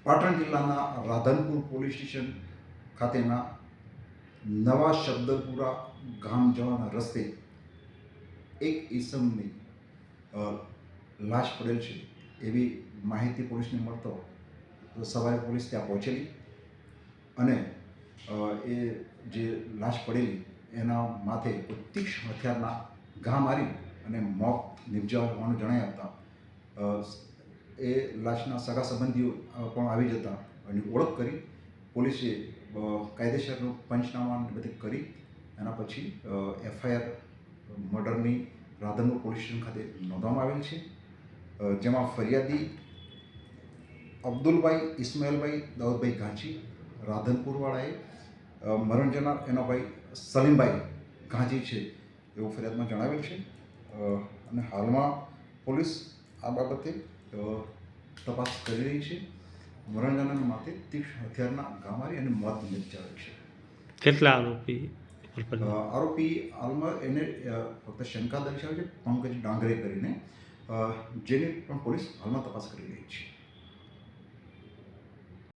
પાટણ જિલ્લાના Radhanpur police station ખાતેના નવા શબ્દપુરા ગામ જવાના રસ્તે એક ઈસમની લાશ પડેલ છે એવી માહિતી પોલીસને મળતો સવારે પોલીસ ત્યાં પહોંચેલી અને એ જે લાશ પડેલી એના માથે તીક્ષ્ણ હથિયારના ઘા મારી અને મોત નિપજાવ હોવાનું જણાઈ આવતા એ લાશના સગા સંબંધીઓ પણ આવી જતા એની ઓળખ કરી પોલીસે કાયદેસરનું પંચનામા બધી કરી એના પછી એફઆઈઆર મર્ડરની રાધનપુર પોલીસ સ્ટેશન ખાતે નોંધવામાં આવેલ છે, જેમાં ફરિયાદી અબ્દુલભાઈ ઇસ્માઇલભાઈ દાઉદભાઈ ઘાંચી રાધનપુરવાળાએ મરણ જનાર એનો ભાઈ સલીમભાઈ ઘાંચી છે એવું ફરિયાદમાં જણાવેલ છે અને હાલમાં પોલીસ આ બાબતે તપાસ કરી રહી છે. મરણ જનારના માથે તીક્ષ્ણ હથિયારના ઘા મારી અને મોત નિપજાવેલ છે. કેટલા આરોપી હાલમાં એને ફક્ત શંકા દર્શાવે છે પંકજ ડાંગરે કરીને, જેની પણ પોલીસ હાલમાં તપાસ કરી રહી છે.